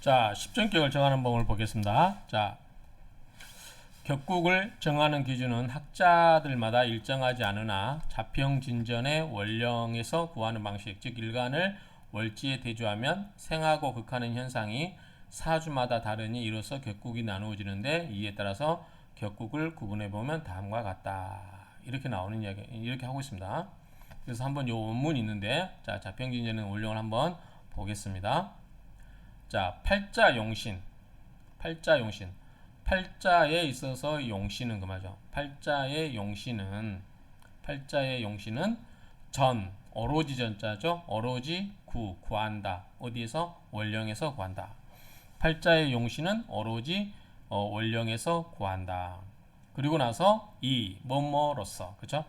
자, 십전격을 정하는 법을 보겠습니다. 자, 격국을 정하는 기준은 학자들마다 일정하지 않으나 자평진전의 원령에서 구하는 방식, 즉 일간을 월지에 대조하면 생하고 극하는 현상이 사주마다 다르니 이로써 격국이 나누어지는데 이에 따라서 격국을 구분해 보면 다음과 같다. 이렇게 나오는 이야기, 이렇게 하고 있습니다. 그래서 한번 요 원문이 있는데, 자, 자평진전의 원령을 한번 보겠습니다. 자, 팔자용신. 팔자에 있어서 용신은 그 말이죠. 팔자의 용신은 전, 오로지 전자죠. 오로지 구한다. 어디에서? 원령에서 구한다. 팔자의 용신은 오로지 원령에서 구한다. 그리고 나서 뭐뭐로서, 그죠?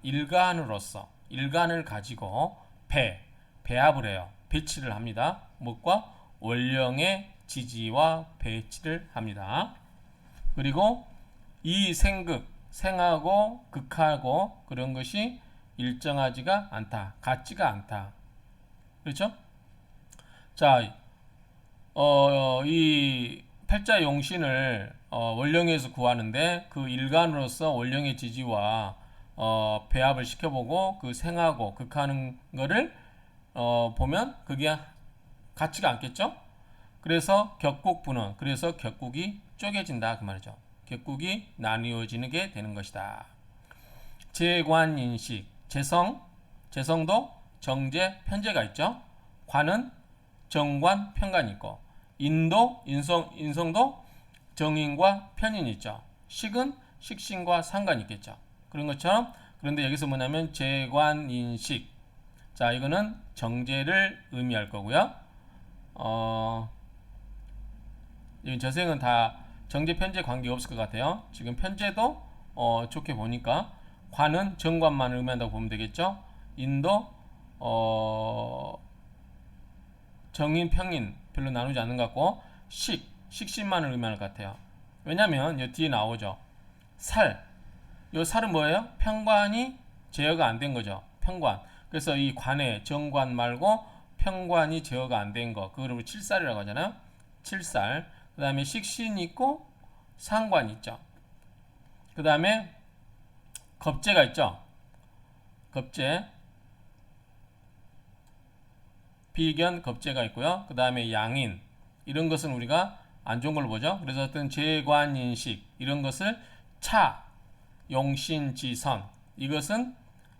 일간으로서, 일간을 가지고 배합을 해요. 배치를 합니다. 무엇과? 원령의 지지와 배치를 합니다. 그리고 이 생하고 극하고 그런 것이 일정하지가 않다. 같지가 않다. 그렇죠? 자, 이 팔자 용신을 원령에서 구하는데 그 일간으로서 원령의 지지와 배합을 시켜보고 그 생하고 극하는 거를 보면 그게 같지가 않겠죠? 그래서 그래서 격국이 쪼개진다 그 말이죠. 격국이 나뉘어지게 되는 것이다. 재관인식, 재성도 정제, 편제가 있죠. 관은 정관, 편관이 있고, 인성도 정인과 편인이 있죠. 식은 식신과 상관이 있겠죠. 그런 것처럼, 그런데 여기서 뭐냐면 재관인식. 자, 이거는 정제를 의미할 거고요. 이 저생은 다 정제 편제 관계 없을 것 같아요. 지금 편제도 좋게 보니까 관은 정관만 의미한다고 보면 되겠죠. 인도 정인 평인 별로 나누지 않는 것 같고 식신만을 의미하는 것 같아요. 왜냐면 여 뒤에 나오죠. 요 살은 뭐예요? 편관이 제어가 안 된 거죠. 편관. 그래서 이 관에 정관 말고 편관이 제어가 안 된 거, 그걸 칠살이라고 하잖아요. 칠살. 그 다음에 식신이 있고 상관이 있죠. 그 다음에 겁재가 있죠. 겁재, 비견 겁재가 있고요. 그 다음에 양인, 이런 것은 우리가 안 좋은 걸로 보죠. 그래서 어떤 재관인식 이런 것을 차, 용신지선, 이것은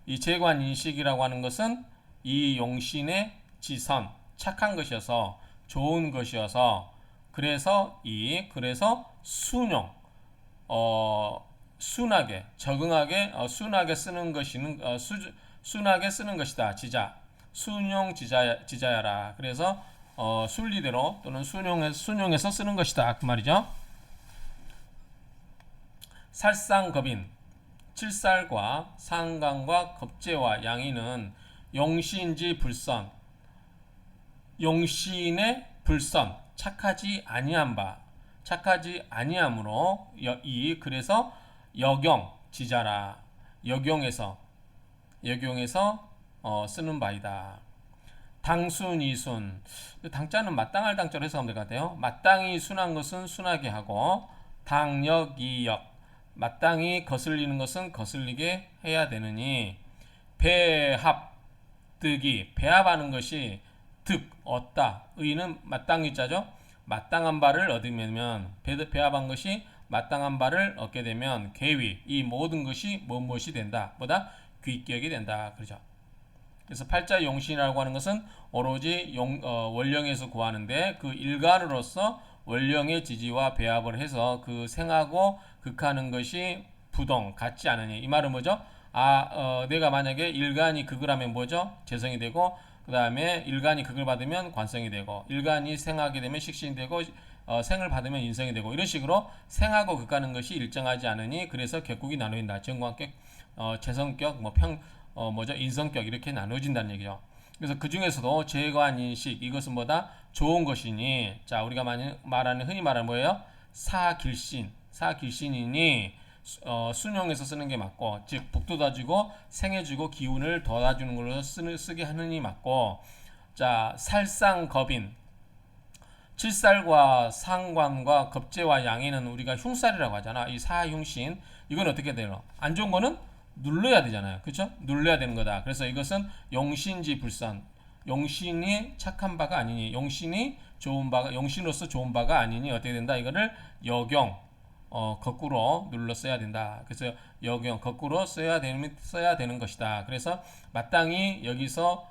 이 재관인식이라고 하는 것은 이 용신의 지선, 착한 것이어서 좋은 것이어서 그래서 순용, 순하게 적응하게 순하게 쓰는 것이는 순하게 쓰는 것이다. 지자, 순용 지자야라. 그래서 순리대로 또는 순용해서 쓰는 것이다. 그 말이죠. 살상겁인, 칠살과 상관과 겁재와 양인은 용신지 불선, 용신의 불선, 착하지 아니함으로 그래서 역용 지자라, 역용해서 쓰는 바이다. 당순 이순, 당자는 마땅할 당자로 해석하면 될 것 같아요. 마땅히 순한 것은 순하게 하고 당역 이역, 마땅히 거슬리는 것은 거슬리게 해야 되느니 배합 득이, 배합하는 것이 얻다. 의는 마땅히 자죠. 마땅한 바를 얻으면, 배합한 것이 마땅한 바를 얻게 되면 계위, 이 모든 것이 무엇이 된다. 보다 귀격이 된다. 그렇죠. 그래서 팔자 용신이라고 하는 것은 오로지 원령에서 구하는데 그 일간으로서 원령의 지지와 배합을 해서 그 생하고 극하는 것이 부동, 같지 않으니. 이 말은 뭐죠? 내가 만약에 일간이 극을 하면 뭐죠? 재성이 되고, 그 다음에 일간이 극을 받으면 관성이 되고, 일간이 생하게 되면 식신이 되고, 생을 받으면 인성이 되고, 이런 식으로 생하고 극하는 것이 일정하지 않으니 그래서 격국이 나눠진다. 정관격, 재성격, 인성격 이렇게 나눠진다는 얘기죠. 그래서 그 중에서도 재관인식, 이것은 뭐다? 좋은 것이니, 자, 우리가 흔히 말하는 뭐예요? 사길신이니 순용해서 쓰는 게 맞고, 즉 복도 다주고 생해주고 기운을 더 다주는 걸로 쓰게 하느니 맞고, 자, 살상겁인. 칠살과 상관과 겁재와 양에는 우리가 흉살이라고 하잖아. 이 사흉신. 이건 어떻게 돼요? 안 좋은 거는 눌러야 되잖아요. 그렇죠? 눌러야 되는 거다. 그래서 이것은 용신지 불선. 용신이 착한 바가 아니니, 용신이 좋은 바가, 용신으로서 좋은 바가 아니니 어떻게 된다? 이거를 역용, 거꾸로 눌러 써야 된다. 그래서 역용, 거꾸로 써야 되는 것이다. 그래서 마땅히 여기서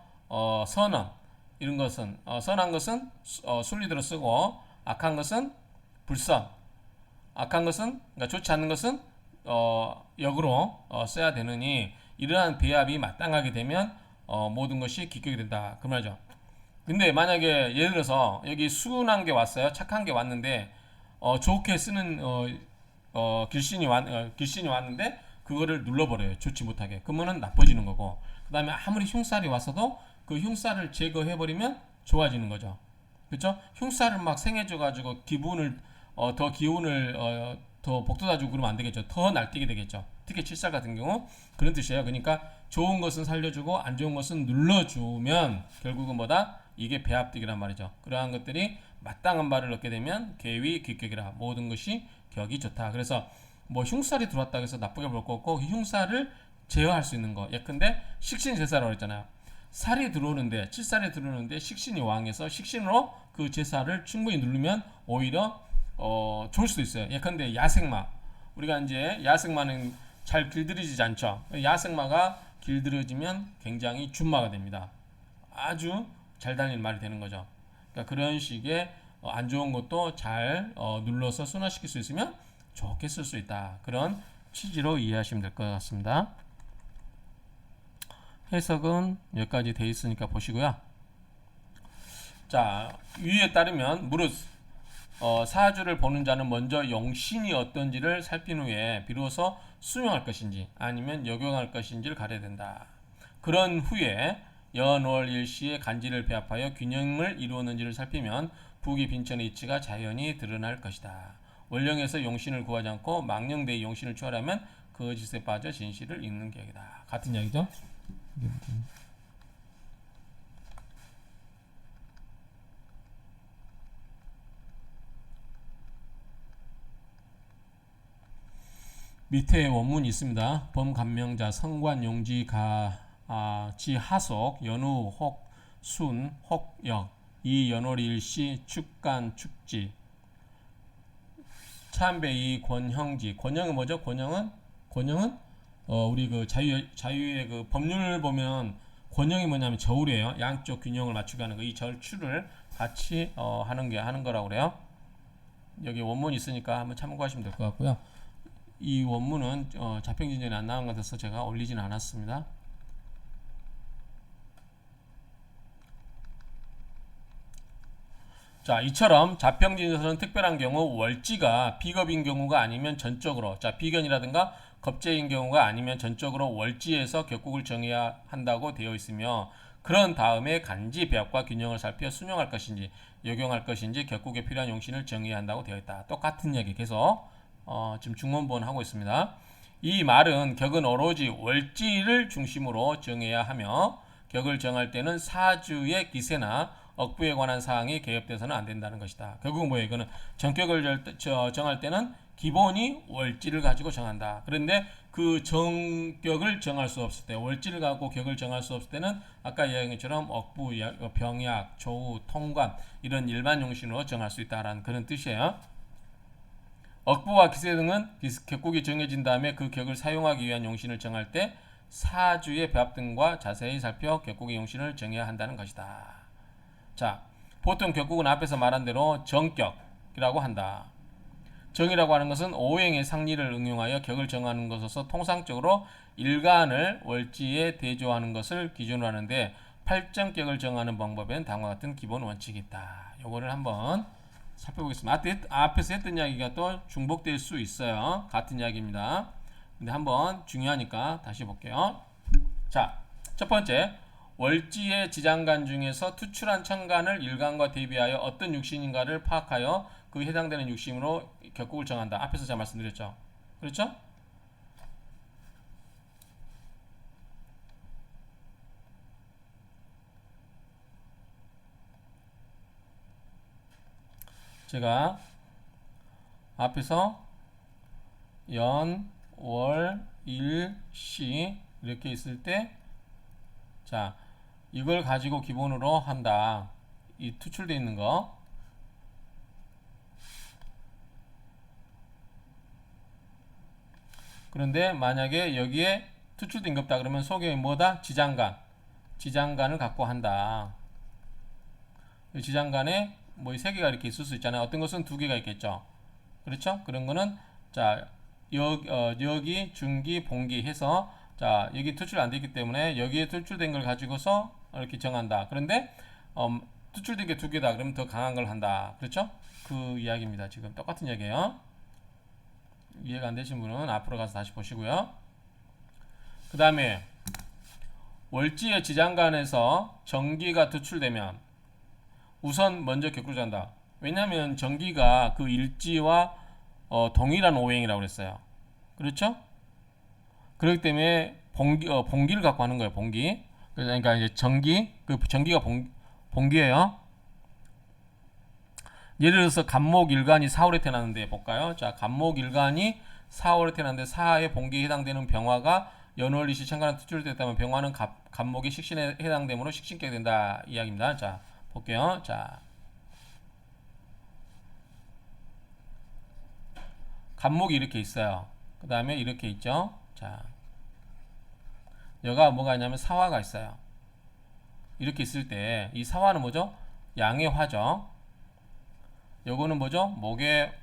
선언, 이런 것은 선한 것은 순리대로 쓰고, 악한 것은 불선, 악한 것은, 그러니까 좋지 않는 것은 역으로 써야 되느니, 이러한 배합이 마땅하게 되면 모든 것이 기격이 된다. 그 말이죠. 근데 만약에 예를 들어서 여기 순한 게 왔어요. 착한 게 왔는데 좋게 쓰는 길신이 왔는데 그거를 눌러버려요. 좋지 못하게. 그러면은 나빠지는 거고. 그 다음에 아무리 흉살이 왔어도 그 흉살을 제거해버리면 좋아지는 거죠. 그렇죠? 흉살을 막 생해줘가지고 더 기운을 더 복돋아주고 그러면 안 되겠죠. 더 날뛰게 되겠죠. 특히 칠살 같은 경우 그런 뜻이에요. 그러니까 좋은 것은 살려주고 안 좋은 것은 눌러주면 결국은 뭐다? 이게 배합득이란 말이죠. 그러한 것들이 마땅한 바를 얻게 되면 계위 기격이라, 모든 것이 격이 좋다. 그래서 뭐 흉살이 들어왔다 해서 나쁘게 볼 거 없고, 흉살을 제어할 수 있는 거. 예컨대 식신제사라고 했잖아요. 살이 들어오는데, 칠살이 들어오는데 식신이 왕해서 식신으로 그 제사를 충분히 누르면 오히려 좋을 수도 있어요. 예컨대 야생마. 우리가 이제 야생마는 잘 길들이지 않죠. 야생마가 길들여지면 굉장히 준마가 됩니다. 아주 잘 달리는 말이 되는 거죠. 그러니까 그런 식의 안 좋은 것도 잘 눌러서 순화시킬 수 있으면 좋게 쓸 수 있다. 그런 취지로 이해하시면 될 것 같습니다. 해석은 여기까지 돼 있으니까 보시고요. 자, 위에 따르면 무릇 사주를 보는 자는 먼저 용신이 어떤지를 살핀 후에 비로소 수명할 것인지 아니면 역용할 것인지를 가려야 된다. 그런 후에 연월일시의 간지를 배합하여 균형을 이루었는지를 살피면 부기 빈천의 이치가 자연히 드러날 것이다. 원령에서 용신을 구하지 않고 망령대의 용신을 추하려면 거짓에 빠져 진실을 잃는 격이다. 같은 이야기죠? 밑에 원문이 있습니다. 범감명자 성관용지 지하속 연우 혹순 혹역 이연월일시 축간 축지 참배이 권형지. 권형은 뭐죠? 권형은 우리 그 자유의 그 법률 보면 권형이 뭐냐면 저울이에요. 양쪽 균형을 맞추게 하는 거. 이 절추를 같이 하는 거라고 그래요. 여기 원문이 있으니까 한번 참고하시면 될 것 같고요. 이 원문은 자평진전에 안 나온 것 같아서 제가 올리지는 않았습니다. 자, 이처럼 자평진전에서는 특별한 경우 월지가 비겁인 경우가 아니면 전적으로, 자, 비견이라든가 겁재인 경우가 아니면 전적으로 월지에서 격국을 정해야 한다고 되어 있으며, 그런 다음에 간지 배합과 균형을 살펴 순용할 것인지 역용할 것인지 격국에 필요한 용신을 정해야 한다고 되어 있다. 똑같은 얘기 계속 지금 중원본 하고 있습니다. 이 말은 격은 오로지 월지를 중심으로 정해야 하며 격을 정할 때는 사주의 기세나 억부에 관한 사항이 개입돼서는 안 된다는 것이다. 결국은 뭐예요? 이거는 정격을 정할 때는 기본이 월지를 가지고 정한다. 그런데 그 정격을 정할 수 없을 때, 월지를 갖고 격을 정할 수 없을 때는 아까 이야기한 것처럼 억부, 병약, 조우, 통관 이런 일반 용신으로 정할 수 있다라는 그런 뜻이에요. 억부와 기세 등은 격국이 정해진 다음에 그 격을 사용하기 위한 용신을 정할 때 사주의 배합 등과 자세히 살펴 격국의 용신을 정해야 한다는 것이다. 자, 보통 격국은 앞에서 말한 대로 정격이라고 한다. 정이라고 하는 것은 오행의 상리를 응용하여 격을 정하는 것으로서 통상적으로 일간을 월지에 대조하는 것을 기준으로 하는데, 팔정격을 정하는 방법에는 다음과 같은 기본 원칙이 있다. 요거를 한번 살펴보겠습니다. 앞에서 했던 이야기가 또 중복될 수 있어요. 같은 이야기입니다. 근데 한번 중요하니까 다시 볼게요. 자, 첫 번째, 월지의 지장간 중에서 투출한 천간을 일간과 대비하여 어떤 육신인가를 파악하여 그 해당되는 육신으로 격국을 정한다. 앞에서 제가 말씀드렸죠. 그렇죠? 제가 앞에서 연, 월, 일, 시 이렇게 있을 때 자, 이걸 가지고 기본으로 한다. 이 투출되어 있는 거. 그런데 만약에 여기에 투출된 게 없다 그러면 속에 뭐다? 지장간. 지장간을 갖고 한다. 이 지장간에 뭐 세 개가 이렇게 있을 수 있잖아요. 어떤 것은 두 개가 있겠죠. 그렇죠? 그런 거는 자, 여기 중기, 봉기 해서 자, 여기 투출 안 되기 때문에 여기에 투출된 걸 가지고서 이렇게 정한다. 그런데 투출된 게 두 개다. 그러면 더 강한 걸 한다. 그렇죠? 그 이야기입니다. 지금 똑같은 이야기예요. 이해가 안 되신 분은 앞으로 가서 다시 보시고요. 그 다음에 월지의 지장간에서 전기가 투출되면 우선 먼저 격로한다. 왜냐하면 전기가 그 일지와 동일한 오행이라고 그랬어요. 그렇죠? 그렇기 때문에 봉기를 갖고 하는 거예요. 봉기. 그러니까 이제 전기, 그 전기가 봉기예요. 예를 들어서 간목일간이 4월에 태어났는데 볼까요? 자, 간목일간이 4월에 태어났는데 4의 봉기에 해당되는 병화가 연월일시 천간에 투출됐다면 병화는 간목의 식신에 해당되므로 식신격이 된다 이야기입니다. 자, 볼게요. 자, 간목이 이렇게 있어요. 그 다음에 이렇게 있죠. 자, 여가 뭐가 있냐면 사화가 있어요. 이렇게 있을 때 이 사화는 뭐죠? 양의 화죠. 요거는 뭐죠? 목의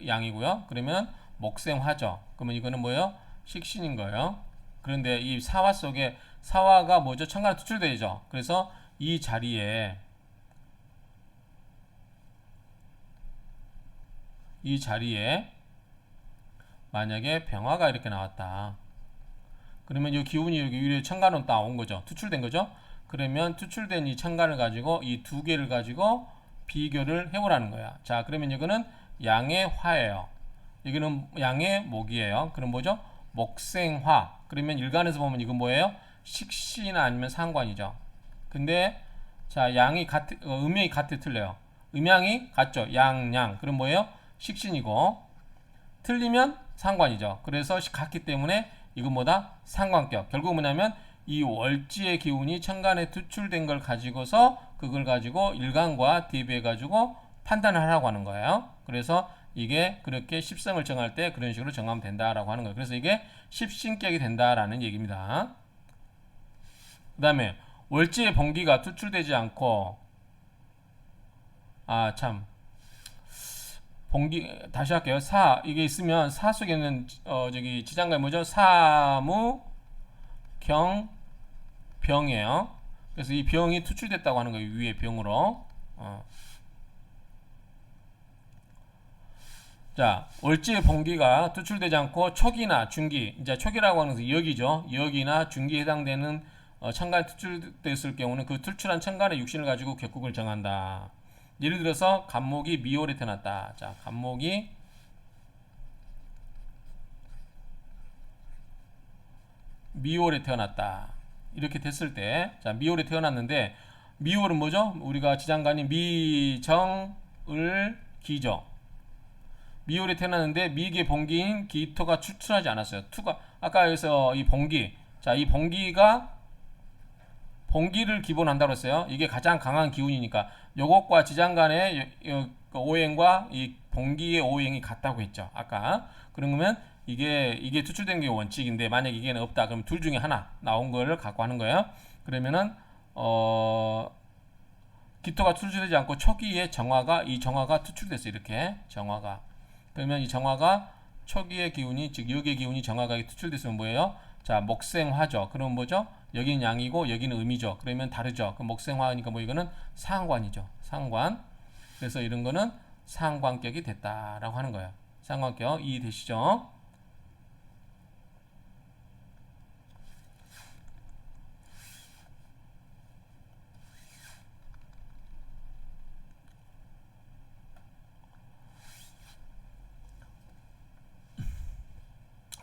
양이고요. 그러면 목생화죠. 그러면 이거는 뭐예요? 식신인 거예요. 그런데 이 사화 속에 사화가 뭐죠? 천간에 투출되죠. 그래서 이 자리에 만약에 병화가 이렇게 나왔다. 그러면 이 기운이 여기 위에 천간으로 나온 거죠. 투출된 거죠. 그러면 투출된 이 천간을 가지고 이 두 개를 가지고 비교를 해보라는 거야. 자, 그러면 이거는 양의 화예요. 여기는 양의 목이에요. 그럼 뭐죠? 목생화. 그러면 일간에서 보면 이건 뭐예요? 식신 아니면 상관이죠. 근데 자, 양이 음양이 같아 틀려요. 음양이 같죠. 양. 그럼 뭐예요? 식신이고 틀리면 상관이죠. 그래서 같기 때문에 이건 뭐다? 상관격. 결국 뭐냐면 이 월지의 기운이 천간에 투출된 걸 가지고서 그걸 가지고 일간과 대비해 가지고 판단을 하라고 하는 거예요. 그래서 이게 그렇게 십성을 정할 때 그런 식으로 정하면 된다라고 하는 거예요. 그래서 이게 십신격이 된다라는 얘기입니다. 그 다음에 월지의 봉기가 투출되지 않고 봉기 다시 할게요. 이게 있으면 사 속에는 저기 지장간이 뭐죠? 사무 경 병이에요. 그래서 이 병이 투출됐다고 하는 거예요. 위에 병으로. 자, 월지의 봉기가 투출되지 않고 초기나 중기, 이제 초기라고 하는 것은 여기죠. 여기나 중기에 해당되는 천간에 투출됐을 경우는 그 투출한 천간의 육신을 가지고 격국을 정한다. 예를 들어서 간목이 미월에 태어났다. 자, 간목이 미월에 태어났다. 이렇게 됐을 때, 자, 미월에 태어났는데, 미월은 뭐죠? 우리가 지장간이 미정을 기죠. 미월에 태어났는데 미계 봉기인 기토가 출출하지 않았어요. 아까 여기서 이 봉기, 자, 이 봉기를 기본 한다고 했어요. 이게 가장 강한 기운이니까 요것과 지장간의 오행과 이 봉기의 오행이 같다고 했죠. 아까. 그러면 이게 투출된 게 원칙인데 만약 이게 없다 그럼 둘 중에 하나 나온 거를 갖고 하는 거예요. 그러면은 기토가 투출되지 않고 초기에 이 정화가 투출됐어요. 이렇게 정화가. 그러면 이 정화가 초기의 기운이 즉 역의 기운이 정화가 투출됐으면 뭐예요? 자, 목생화죠. 그럼 뭐죠? 여기는 양이고 여기는 음이죠. 그러면 다르죠. 그럼 목생화니까 뭐 이거는 상관이죠. 상관. 그래서 이런 거는 상관격이 됐다라고 하는 거예요. 상관격 이해되시죠?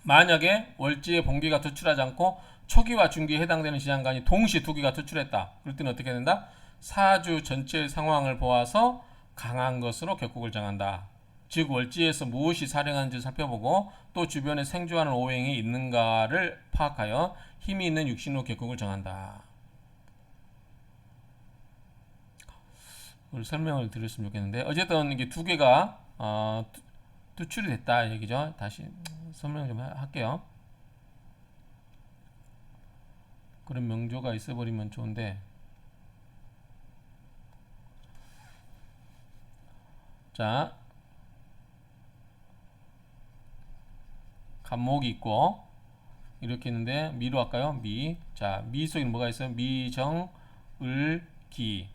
만약에 월지의 봉기가 투출하지 않고 초기와 중기에 해당되는 지장간이 동시에 두 개가 투출했다. 그럴 때는 어떻게 된다? 사주 전체 상황을 보아서 강한 것으로 격국을 정한다. 즉 월지에서 무엇이 살행하는지 살펴보고 또 주변에 생주하는 오행이 있는가를 파악하여 힘이 있는 육신으로 격국을 정한다. 설명을 드렸으면 좋겠는데 어쨌든 이게 두 개가 투출이 됐다 얘기죠. 다시 설명 좀 할게요. 그런 명조가 있어버리면 좋은데 자 간목이 있고 이렇게 있는데 미로 할까요? 미. 자, 미 속에는 뭐가 있어요? 미, 정, 을, 기.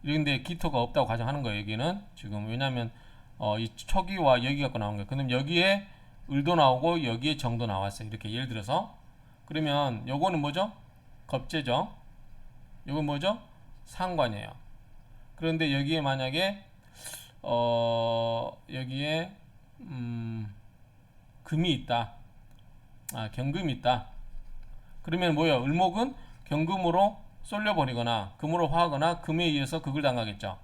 이런데 기토가 없다고 가정하는 거예요. 여기는 지금 왜냐하면 이 초기와 여기 갖고 나온 거예요. 그럼 여기에 을도 나오고 여기에 정도 나왔어요. 이렇게 예를 들어서 그러면 요거는 뭐죠? 겁재죠. 요건 뭐죠? 상관이에요. 그런데 여기에 만약에 여기에 금이 있다. 경금이 있다. 그러면 뭐예요? 을목은 경금으로 쏠려버리거나 금으로 화하거나 금에 의해서 극을 당하겠죠.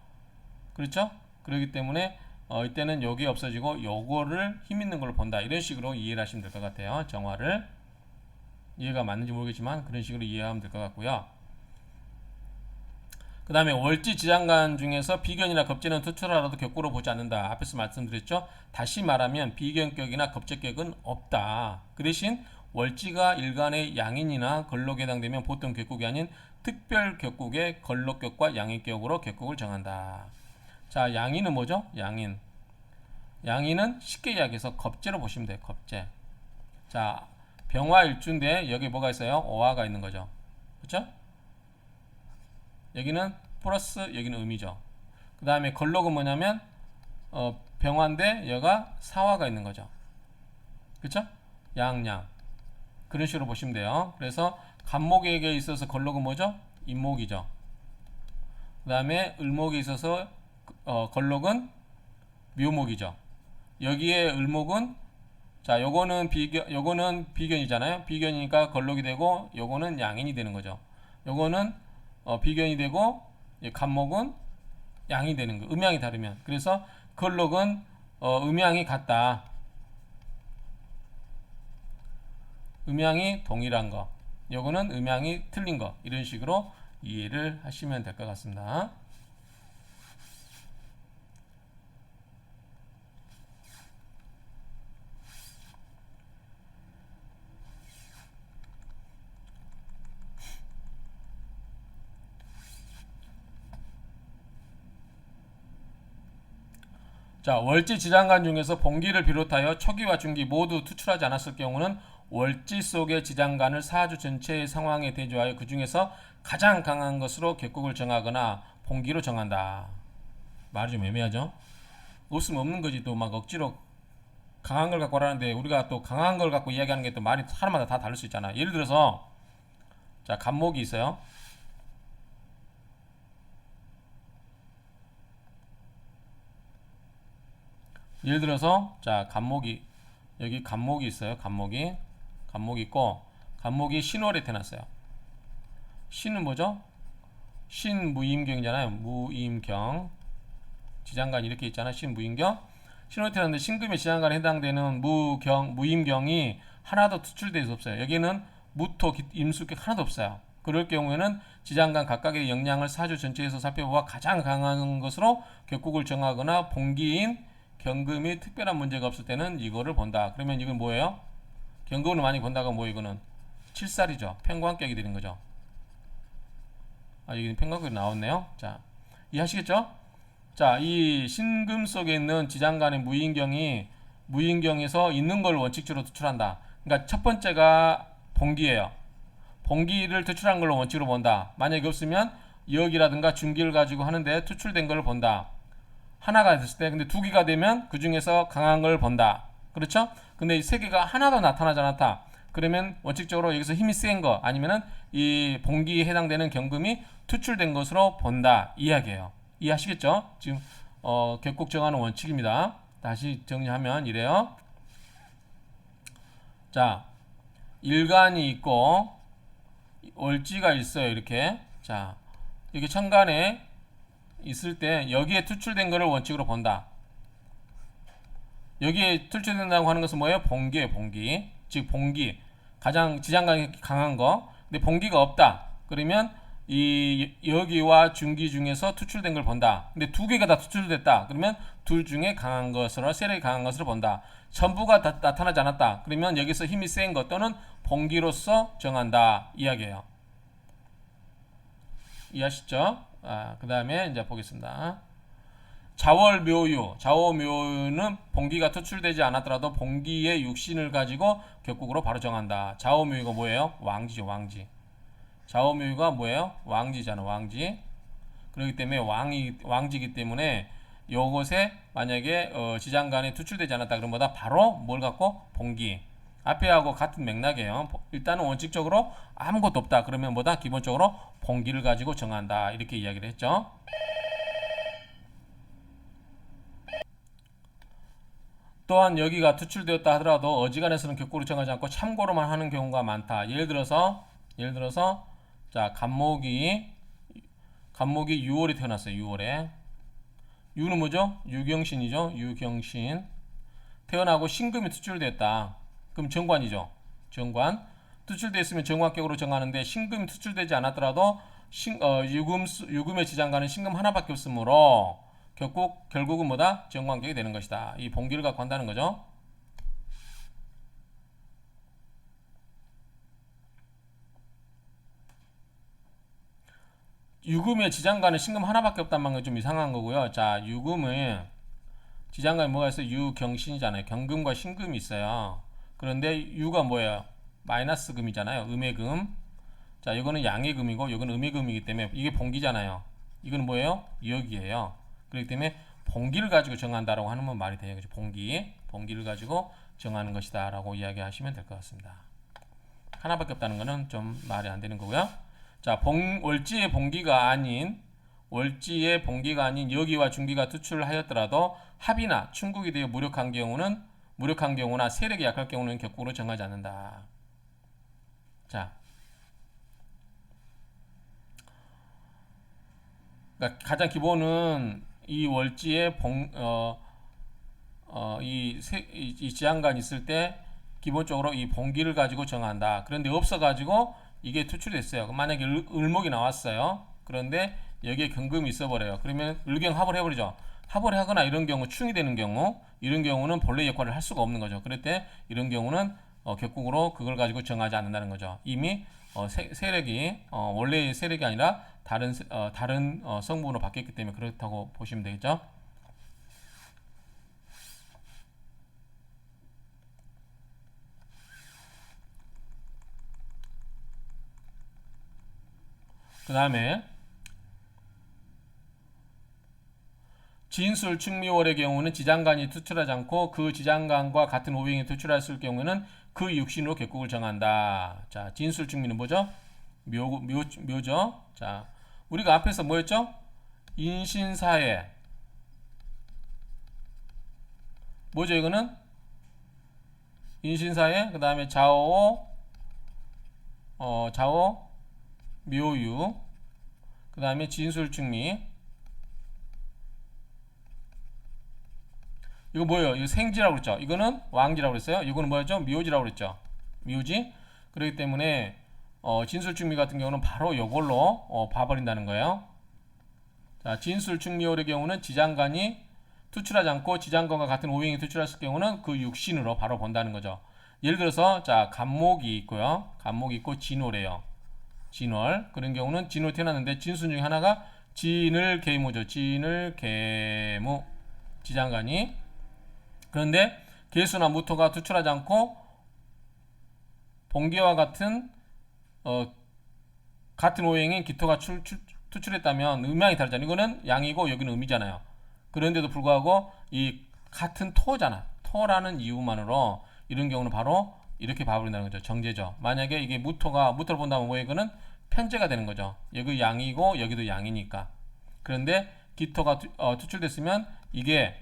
그렇죠? 그렇기 때문에 이때는 요게 없어지고 요거를 힘 있는 걸로 본다. 이런 식으로 이해를 하시면 될 것 같아요. 정화를. 이해가 맞는지 모르겠지만 그런 식으로 이해하면 될 것 같고요. 그 다음에 월지 지장간 중에서 비견이나 겁재는 투출하라도 격구로 보지 않는다. 앞에서 말씀드렸죠. 다시 말하면 비견격이나 겁재격은 없다. 그 대신 월지가 일간의 양인이나 걸록에 해당되면 보통 격국이 아닌 특별 격국의 걸록격과 양인격으로 격국을 정한다. 자, 양인은 뭐죠? 양인. 양인은 쉽게 이야기해서 겁재로 보시면 돼요. 겁재. 자, 병화일주인데 여기 뭐가 있어요? 오화가 있는 거죠. 그렇죠? 여기는 플러스 여기는 음이죠. 그 다음에 걸록은 뭐냐면 병화인데 여가 사화가 있는 거죠. 그쵸? 양양 그런 식으로 보시면 돼요. 그래서 간목에게 있어서 걸록은 뭐죠? 임목이죠. 그 다음에 을목에 있어서 걸록은 묘목이죠. 여기에 을목은 자 요거는 비견이잖아요. 비견이니까 걸록이 되고 요거는 양인이 되는 거죠. 요거는 비견이 되고 간목은 양이 되는 거. 음양이 다르면. 그래서 걸록은 음양이 같다. 음양이 동일한 거. 요거는 음양이 틀린 거. 이런 식으로 이해를 하시면 될 것 같습니다. 자, 월지 지장간 중에서 봉기를 비롯하여 초기와 중기 모두 투출하지 않았을 경우는 월지 속의 지장간을 사주 전체의 상황에 대조하여 그 중에서 가장 강한 것으로 격국을 정하거나 봉기로 정한다. 말이 좀 애매하죠? 없으면 없는 거지. 또 막 억지로 강한 걸 갖고 하라는데 우리가 또 강한 걸 갖고 이야기하는 게 또 말이 사람마다 다 다를 수 있잖아. 예를 들어서 자, 간목이 있어요. 예를 들어서 자, 간목이 여기 간목이 있어요. 간목이 있고 간목이 신월에 태어났어요. 신은 뭐죠? 신무임경이잖아요. 무임경 지장간 이렇게 있잖아. 신무임경 신월에 태어났는데 신금의 지장간에 해당되는 무임경이 하나도 투출되어 없어요. 여기는 무토 임수격 하나도 없어요. 그럴 경우에는 지장간 각각의 영향을 사주 전체에서 살펴보아 가장 강한 것으로 격국을 정하거나 봉기인 경금이 특별한 문제가 없을 때는 이거를 본다. 그러면 이건 뭐예요? 경금을 많이 본다가 뭐 이거는 칠살이죠. 편관격이 되는 거죠. 여기 편관격이 나왔네요. 자, 이해하시겠죠? 자, 이 신금 속에 있는 지장간의 무인경에서 있는 걸 원칙적으로 투출한다. 그러니까 첫 번째가 봉기예요. 봉기를 투출한 걸로 원칙으로 본다. 만약에 없으면 여기라든가 중기를 가지고 하는데 투출된 걸 본다. 하나가 됐을 때 근데 두 개가 되면 그 중에서 강한 걸 본다. 그렇죠? 근데 이 세 개가 하나도 나타나지 않았다. 그러면 원칙적으로 여기서 힘이 센 거 아니면은 이 봉기에 해당되는 경금이 투출된 것으로 본다. 이야기예요. 이해하시겠죠? 지금 격국 정하는 원칙입니다. 다시 정리하면 이래요. 자, 일간이 있고 월지가 있어요. 이렇게. 자, 이게 천간에 있을 때 여기에 투출된 것을 원칙으로 본다. 여기에 투출된다고 하는 것은 뭐예요? 봉기예요. 봉기. 즉 봉기. 가장 지장간이 강한 거. 근데 봉기가 없다. 그러면 이 여기와 중기 중에서 투출된 걸 본다. 근데 두 개가 다 투출됐다. 그러면 둘 중에 강한 것으로 세력이 강한 것으로 본다. 전부가 다 나타나지 않았다. 그러면 여기서 힘이 센 것 또는 봉기로서 정한다. 이야기예요. 이해하시죠? 그 다음에 이제 보겠습니다. 자월묘유. 자월묘유는 봉기가 투출되지 않았더라도 봉기의 육신을 가지고 격국으로 바로 정한다. 자월묘유가 뭐예요? 왕지죠. 왕지. 자월묘유가 뭐예요? 왕지잖아. 왕지. 그렇기 때문에 왕지이기 때문에 요것에 만약에 지장간에 투출되지 않았다 그러면 뭐다? 바로 뭘 갖고? 봉기. 앞에하고 같은 맥락이에요. 일단은 원칙적으로 아무것도 없다 그러면 뭐다? 기본적으로 봉기를 가지고 정한다. 이렇게 이야기를 했죠. 또한 여기가 투출되었다 하더라도 어지간해서는 격구를 정하지 않고 참고로만 하는 경우가 많다. 예를 들어서 자 간목이 6월에 태어났어요. 6월에 유는 뭐죠? 유경신이죠. 유경신 태어나고 신금이 투출됐다. 그럼 정관이죠. 정관 투출됐으면 정관격으로 정하는데 신금이 투출되지 않았더라도 유금의 지장간은 신금 하나밖에 없으므로 결국은 뭐다? 정관격이 되는 것이다. 이 봉기를 갖고 한다는 거죠. 유금의 지장간은 신금 하나밖에 없다는 건 좀 이상한 거고요. 자, 유금은 지장간에 뭐가 있어요? 유경신이잖아요. 경금과 신금이 있어요. 그런데 유가 뭐예요? 마이너스 금이잖아요. 음의 금. 자, 이거는 양의 금이고 이거는 음의 금이기 때문에 이게 봉기잖아요. 이거는 뭐예요? 여기예요. 그렇기 때문에 봉기를 가지고 정한다라고 하는 말이 돼요. 그죠? 봉기를 가지고 정하는 것이다라고 이야기하시면 될 것 같습니다. 하나밖에 없다는 거는 좀 말이 안 되는 거고요. 자, 월지의 봉기가 아닌 여기와 중기가 투출하였더라도 합이나 충국이 되어 무력한 경우나 세력이 약할 경우는 격국으로 정하지 않는다. 자, 그러니까 가장 기본은 이 월지에 이 지장간이 있을 때 기본적으로 이 봉기를 가지고 정한다. 그런데 없어가지고 이게 투출됐어요. 만약에 을목이 나왔어요. 그런데 여기에 경금이 있어버려요. 그러면 을경합을 해버리죠. 합을 하거나 이런 경우 충이 되는 경우 이런 경우는 본래 역할을 할 수가 없는 거죠. 그럴 때 이런 경우는 격국으로 그걸 가지고 정하지 않는다는 거죠. 이미 세력이 원래의 세력이 아니라 다른 성분으로 바뀌었기 때문에 그렇다고 보시면 되겠죠. 그 다음에 진술 충미월의 경우는 지장간이 투출하지 않고 그 지장간과 같은 오행이 투출했을 경우에는 그 육신으로 격국을 정한다. 자, 진술 충미는 뭐죠? 묘죠. 자, 우리가 앞에서 뭐였죠? 인신사회. 뭐죠 이거는? 인신사회. 그 다음에 자오 묘유. 그 다음에 진술충미. 이거 뭐예요? 이거 생지라고 그랬죠. 이거는 왕지라고 그랬어요. 이거는 뭐였죠? 묘지라고 그랬죠. 묘지. 그렇기 때문에 진술충미 같은 경우는 바로 이걸로 봐버린다는 거예요. 자, 진술충미월의 경우는 지장간이 투출하지 않고 지장간과 같은 오행이 투출했을 경우는 그 육신으로 바로 본다는 거죠. 예를 들어서 자, 간목이 있고요. 간목이 있고 진월이에요. 진월. 그런 경우는 진월 태어났는데 진순 중에 하나가 진을계무죠. 진을계무 지장간이. 그런데 계수나 무토가 투출하지 않고 봉계와 같은 오행인 기토가 투출했다면 음양이 다르잖아요. 이거는 양이고 여기는 음이잖아요. 그런데도 불구하고 이 같은 토잖아. 토라는 이유만으로 이런 경우는 바로 이렇게 봐버린다는 거죠. 정제죠. 만약에 이게 무토를 본다면 뭐예요? 이거는 편제가 되는 거죠. 여기 양이고 여기도 양이니까. 그런데 기토가 투출됐으면 이게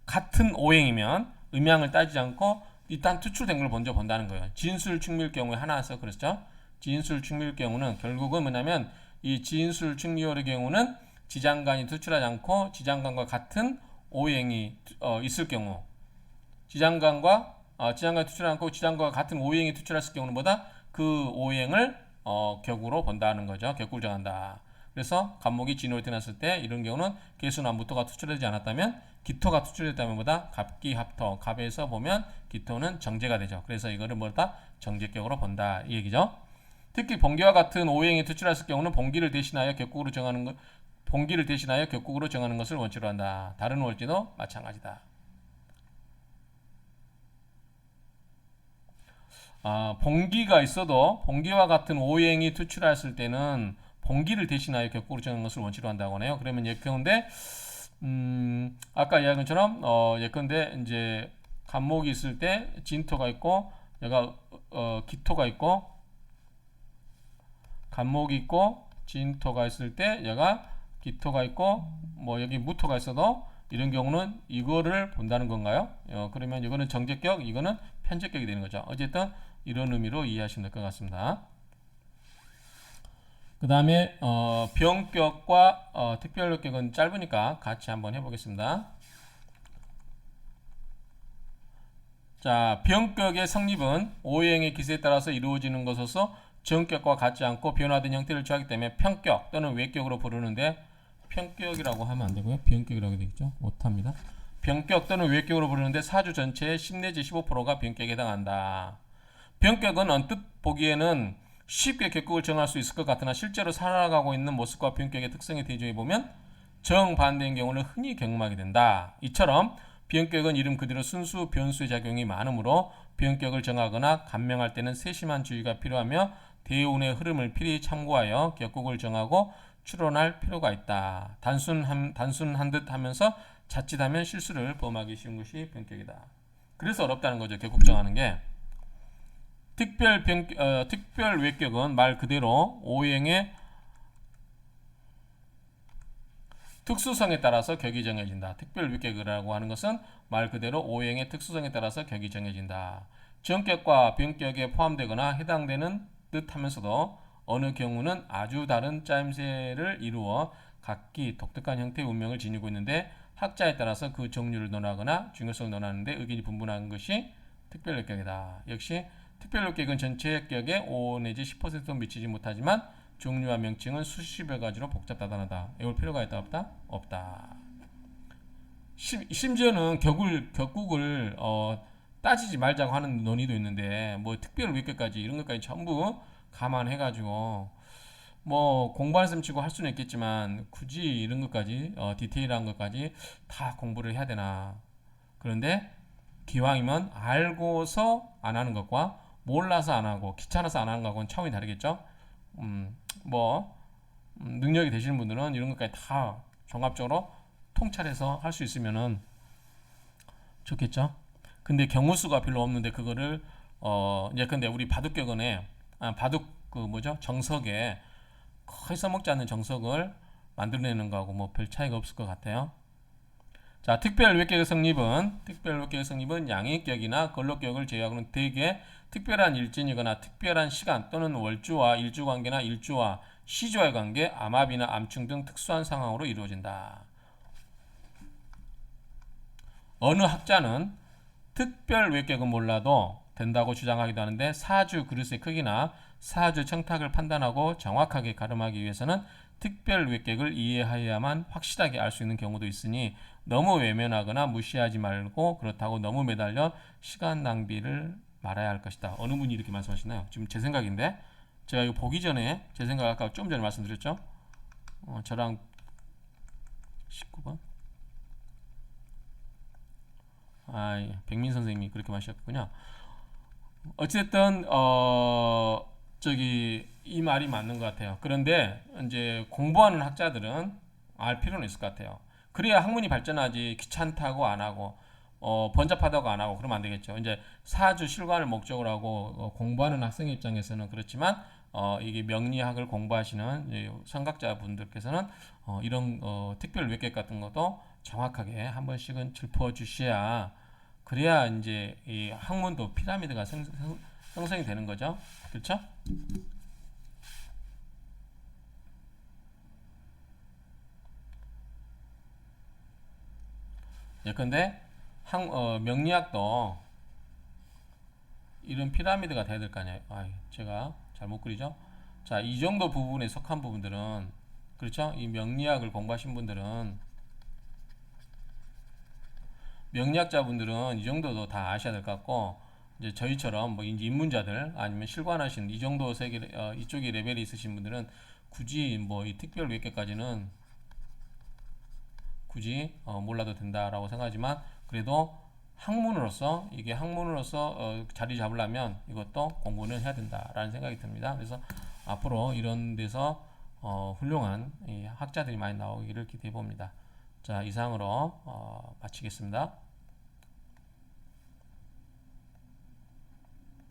같은 오행이면 음양을 따지지 않고 일단 투출된 걸 먼저 본다는 거예요. 진술충미일 경우에 하나서 그랬죠. 진술충미일 경우는 결국은 뭐냐면 이 진술충미월의 경우는 지장간이 투출하지 않고 지장간과 같은 오행이 있을 경우, 지장간이 투출하지 않고 지장간과 같은 오행이 투출했을 경우는 뭐다? 그 오행을 격으로 본다는 거죠. 격구를 정한다. 그래서 간목이 진호를 태어났을 때 이런 경우는 개수나 무토가 투출되지 않았다면, 기토가 투출됐다면 뭐다? 갑기합토. 갑에서 보면 기토는 정제가 되죠. 그래서 이거를 뭐다? 정제격으로 본다 이 얘기죠. 특히 번기와 같은 오행이 투출했을 경우는 번기를 대신하여 격국으로 정하는 것을 원칙으로 한다. 다른 월지도 마찬가지다. 번기가 있어도 번기와 같은 오행이 투출했을 때는 번기를 대신하여 격국으로 정하는 것을 원칙으로 한다고 하네요. 그러면 예컨대 아까 이야기한 것처럼 예컨대 이제 간목이 있을 때 진토가 있고 얘가 기토가 있고, 간목이 있고 진토가 있을 때 얘가 기토가 있고 뭐 여기 무토가 있어도 이런 경우는 이거를 본다는 건가요? 그러면 이거는 정제격, 이거는 편제격이 되는 거죠. 어쨌든 이런 의미로 이해하시면 될 것 같습니다. 그 다음에 병격과 특별격은 짧으니까 같이 한번 해보겠습니다. 자, 병격의 성립은 오행의 기세에 따라서 이루어지는 것으로서 정격과 같지 않고 변화된 형태를 취하기 때문에 편격 또는 외격으로 부르는데, 편격이라고 하면 안 되고요. 병격이라고 되겠죠. 못합니다. 병격 또는 외격으로 부르는데 사주 전체의 10 내지 15%가 병격에 해당한다. 병격은 언뜻 보기에는 쉽게 격국을 정할 수 있을 것 같으나 실제로 살아가고 있는 모습과 병격의 특성에 대조해 보면 정반대인 경우를 흔히 경험하게 된다. 이처럼 병격은 이름 그대로 순수 변수의 작용이 많으므로 병격을 정하거나 감명할 때는 세심한 주의가 필요하며 대운의 흐름을 필히 참고하여 격국을 정하고 추론할 필요가 있다. 단순한 듯 하면서 자칫하면 실수를 범하기 쉬운 것이 병격이다. 그래서 어렵다는 거죠. 격국 정하는 게. 특별 외격은 말 그대로 오행의 특수성에 따라서 격이 정해진다. 특별 외격이라고 하는 것은 말 그대로 오행의 특수성에 따라서 격이 정해진다. 정격과 병격에 포함되거나 해당되는 듯 하면서도 어느 경우는 아주 다른 짜임새를 이루어 각기 독특한 형태의 운명을 지니고 있는데 학자에 따라서 그 종류를 논하거나 중요성을 논하는데 의견이 분분한 것이 특별격이다. 역시 특별격은 전체 격의 5 내지 10%도 미치지 못하지만 종류와 명칭은 수십여 가지로 복잡다단하다. 외울 필요가 있다 없다? 없다. 심지어는 격국을 따지지 말자고 하는 논의도 있는데 뭐 특별 외격까지 이런 것까지 전부 감안해가지고 뭐 공부하는 셈 치고 할 수는 있겠지만 굳이 이런 것까지 디테일한 것까지 다 공부를 해야 되나. 그런데 기왕이면 알고서 안 하는 것과 몰라서 안 하고 귀찮아서 안 하는 것하고는 차원이 다르겠죠. 능력이 되시는 분들은 이런 것까지 다 종합적으로 통찰해서 할 수 있으면은 좋겠죠. 근데 경우 수가 별로 없는데 그거를 예컨대 우리 바둑격언에 바둑 정석에 거의 써먹지 않는 정석을 만들어내는 거하고 뭐 별 차이가 없을 것 같아요. 자, 특별외격의 성립은 양익격이나 걸록격을 제외하고는 대개 특별한 일진이거나 특별한 시간 또는 월주와 일주관계나 일주와 시주와의 관계, 암합이나 암충 등 특수한 상황으로 이루어진다. 어느 학자는 특별외격은 몰라도 된다고 주장하기도 하는데 사주 그릇의 크기나 사주 청탁을 판단하고 정확하게 가름하기 위해서는 특별외격을 이해해야만 확실하게 알 수 있는 경우도 있으니 너무 외면하거나 무시하지 말고 그렇다고 너무 매달려 시간 낭비를 말아야 할 것이다. 어느 분이 이렇게 말씀하시나요? 지금 제 생각인데 제가 이거 보기 전에 제 생각 아까 좀 전에 말씀드렸죠. 저랑 19번 백민 선생님이 그렇게 말하셨군요. 어쨌든 이 말이 맞는 것 같아요. 그런데 이제 공부하는 학자들은 알 필요는 있을 것 같아요. 그래야 학문이 발전하지. 귀찮다고 안 하고 번잡하다고 안 하고 그러면 안 되겠죠. 이제 사주 실관을 목적으로 하고 공부하는 학생 입장에서는 그렇지만 이게 명리학을 공부하시는 선각자분들께서는 이런 특별 외격 같은 것도 정확하게 한 번씩은 짚어주셔야 그래야 이제 이 학문도 피라미드가 형성이 되는 거죠. 그렇죠? 예컨대 명리학도 이런 피라미드가 돼야 될 거 아니에요. 제가 잘못 그리죠? 자, 이 정도 부분에 속한 부분들은, 그렇죠? 이 명리학을 공부하신 분들은, 명리학자분들은 이 정도도 다 아셔야 될 것 같고, 이제 저희처럼 뭐 이제 입문자들 아니면 실관하신 이 정도 세계 이쪽에 레벨이 있으신 분들은 굳이 뭐 이 특별 몇 개까지는 굳이 몰라도 된다라고 생각하지만, 그래도 학문으로서 이게 학문으로서 자리 잡으려면 이것도 공부는 해야 된다라는 생각이 듭니다. 그래서 앞으로 이런 데서 훌륭한 이 학자들이 많이 나오기를 기대해 봅니다. 자, 이상으로 마치겠습니다.